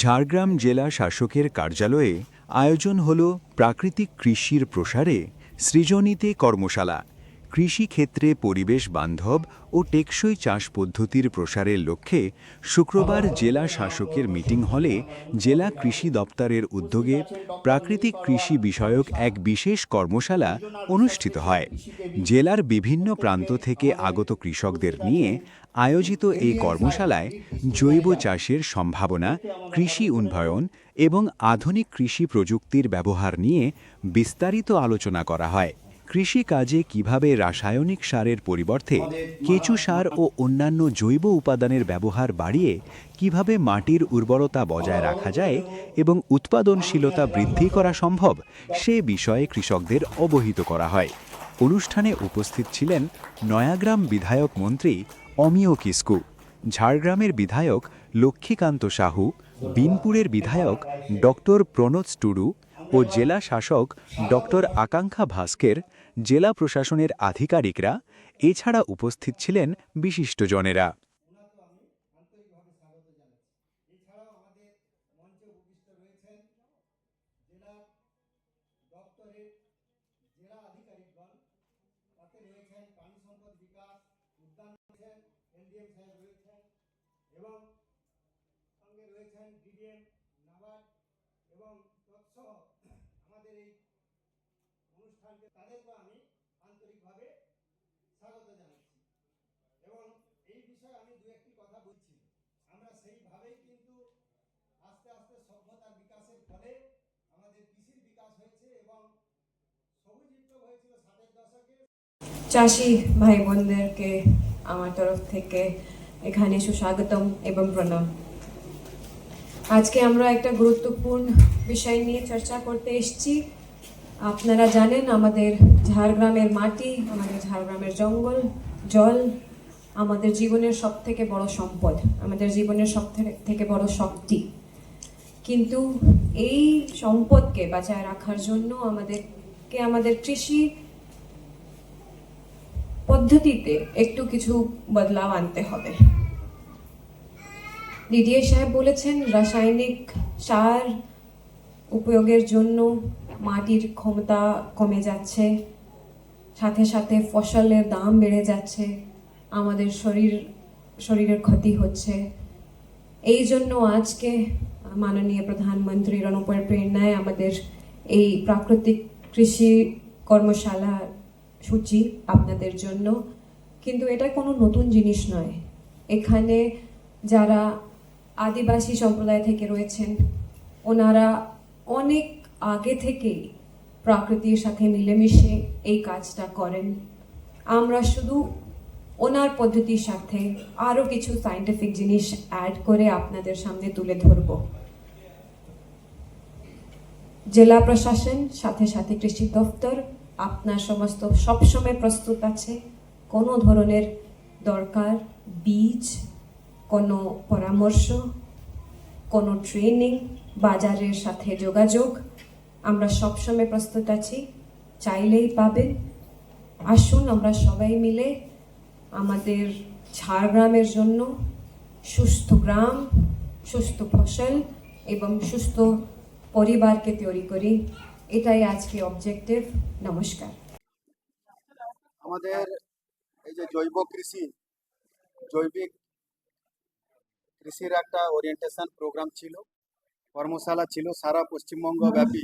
ঝাড়গ্রাম জেলা শাসকের কার্যালয়ে আয়োজন হল প্রাকৃতিক কৃষির প্রসারে সৃজনীতে কর্মশালা। কৃষিক্ষেত্রে পরিবেশ বান্ধব ও টেকসই চাষ পদ্ধতির প্রসারের লক্ষ্যে শুক্রবার জেলা শাসকের মিটিং হলে জেলা কৃষি দপ্তরের উদ্যোগে প্রাকৃতিক কৃষি বিষয়ক এক বিশেষ কর্মশালা অনুষ্ঠিত হয়। জেলার বিভিন্ন প্রান্ত থেকে আগত কৃষকদের নিয়ে আয়োজিত এই কর্মশালায় জৈব চাষের সম্ভাবনা, কৃষি উন্নয়ন এবং আধুনিক কৃষি প্রযুক্তির ব্যবহার নিয়ে বিস্তারিত আলোচনা করা হয়। কৃষিকাজে কিভাবে রাসায়নিক সারের পরিবর্তে কেঁচু সার ও অন্যান্য জৈব উপাদানের ব্যবহার বাড়িয়ে কিভাবে মাটির উর্বরতা বজায় রাখা যায় এবং উৎপাদনশীলতা বৃদ্ধি করা সম্ভব সে বিষয়ে কৃষকদের অবহিত করা হয়। অনুষ্ঠানে উপস্থিত ছিলেন নয়াগ্রাম বিধায়ক মন্ত্রী অমিয় কিস্কু, ঝাড়গ্রামের বিধায়ক লক্ষ্মীকান্ত সাহু, বিনপুরের বিধায়ক ডক্টর প্রণোদ টুডু ও জেলা শাসক ডক্টর আকাঙ্ক্ষা ভাস্কের, জেলা প্রশাসনের আধিকারিকরা। এছাড়া উপস্থিত ছিলেন বিশিষ্টজনেরা। চাষি ভাই বোনদেরকে আমার তরফ থেকে এখানে সুস্বাগতম এবং প্রণাম। আজকে আমরা একটা গুরুত্বপূর্ণ বিষয় নিয়ে চর্চা করতে এসেছি। আপনারা জানেন আমাদের ঝাড়গ্রামের মাটি, আমাদের ঝাড়গ্রামের জঙ্গল, জল আমাদের জীবনের সব থেকে বড় সম্পদ, আমাদের জীবনের সব থেকে বড় শক্তি। কিন্তু এই সম্পদকে বাঁচায় রাখার জন্য আমাদের কৃষি পদ্ধতিতে একটু কিছু বদলাव আনতে হবে। ডিডিএ সাহেব বলেছেন রাসায়নিক সার উপয়োগের জন্য মাটির ক্ষমতা কমে যাচ্ছে, সাথে সাথে ফসলের দাম বেড়ে যাচ্ছে, আমাদের শরীরের ক্ষতি হচ্ছে। এই জন্য আজকে মাননীয় প্রধানমন্ত্রীর অনুপ্রেরণায় আমাদের এই প্রাকৃতিক কৃষি কর্মশালা সূচি আপনাদের জন্য। কিন্তু এটা কোনো নতুন জিনিস নয়। এখানে যারা আদিবাসী সম্প্রদায় থেকে রয়েছেন ওনারা অনেক আগে থেকেই প্রকৃতির সাথে মিলেমিশে এই কাজটা করেন। আমরা শুধু ওনার পদ্ধতির সাথে আরও কিছু সায়েন্টিফিক জিনিস অ্যাড করে আপনাদের সামনে তুলে ধরব। জেলা প্রশাসন সাথে সাথে কৃষি দপ্তর আপনার সবসময় প্রস্তুত আছে। কোনো ধরনের দরকার, বীজ, কোনো পরামর্শ, কোনো ট্রেনিং, বাজারের সাথে যোগাযোগ, আমরা সবসময় প্রস্তুত আছি, চাইলেই পাবেন। আসুন আমরা সবাই মিলে আমাদের ঝাড়গ্রামের জন্য সুস্থ গ্রাম, সুস্থ ফসল এবং সুস্থ পরিবারকে তৈরি করি। এটাই আজকে অবজেক্টিভ। নমস্কার। আমাদের এই যে জৈবিক কৃষির একটা ওরিয়েন্টেশন প্রোগ্রাম ছিল, কর্মশালা ছিল সারা পশ্চিমবঙ্গ ব্যাপী।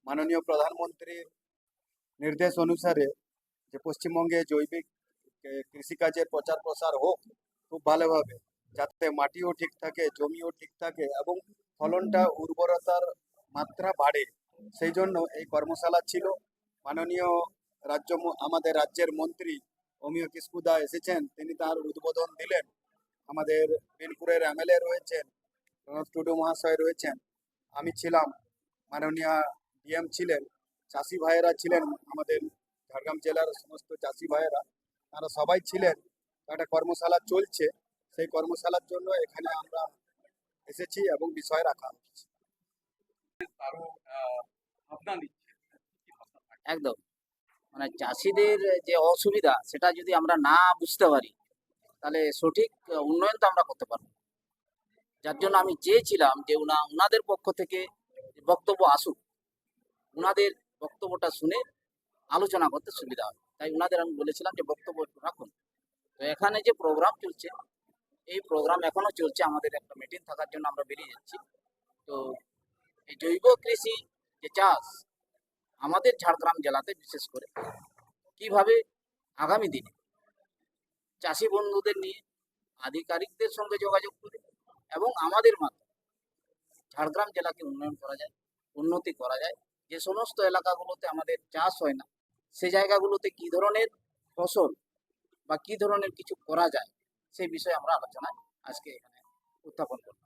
মাননীয় প্রধানমন্ত্রীর নির্দেশ অনুসারে যে পশ্চিমবঙ্গে জৈবিক কৃষিকাজের প্রচার প্রসার হোক খুব ভালোভাবে, যাতে মাটিও ঠিক থাকে, জমিও ঠিক থাকে এবং ফলনটা, উর্বরতার মাত্রা বাড়ে, সেই জন্য এই কর্মশালা ছিল। মাননীয় আমাদের রাজ্যের মন্ত্রী অমিয় কিস্কুদা এসেছেন, তিনি তার উদ্বোধন দিলেন। আমাদের বিনপুরের এমএলএ রয়েছেন, প্রণোদ টুডু মহাশয় রয়েছেন, আমি ছিলাম, মাননীয় ডিএম ছিলেন, চাষি ভাইয়েরা ছিলেন, আমাদের ঝাড়গ্রাম জেলার সমস্ত চাষি ভাইয়েরা, তারা সবাই ছিলেন। একটা কর্মশালা চলছে, সেই কর্মশালার জন্য এখানে আমরা এসেছি এবং বিষয় রাখা হচ্ছে। একদম, মানে চাষিদের যে অসুবিধা সেটা যদি আমরা না বুঝতে পারি তাহলে সঠিক উন্নয়ন তো আমরা করতে পারবো। যার জন্য আমি চেয়েছিলাম যে ওনাদের পক্ষ থেকে বক্তব্য আসুক, ওনাদের বক্তব্যটা শুনে আলোচনা করতে সুবিধা হবে। তাই ওনাদের আমি বলেছিলাম যে বক্তব্য একটু রাখুন। তো এখানে যে প্রোগ্রাম চলছে, এই প্রোগ্রাম এখনো চলছে, আমাদের একটা মিটিং থাকার জন্য আমরা বেরিয়ে যাচ্ছি। তো এই জৈব কৃষি যে চাষ আমাদের ঝাড়গ্রাম জেলাতে বিশেষ করে কিভাবে আগামী দিনে চাষি বন্ধুদের নিয়ে আধিকারিকদের সঙ্গে যোগাযোগ করে এবং আমাদের মাধ্যমে ঝাড়গ্রাম জেলাকে উন্নয়ন করা যায়, উন্নতি করা যায়। যে সমস্ত এলাকাগুলোতে আমাদের চাষ হয় না, সে জায়গাগুলোতে কি ধরনের ফসল বা কি ধরনের কিছু করা যায়, সেই বিষয়ে আমরা আলোচনায় আজকে এখানে উত্থাপন করব।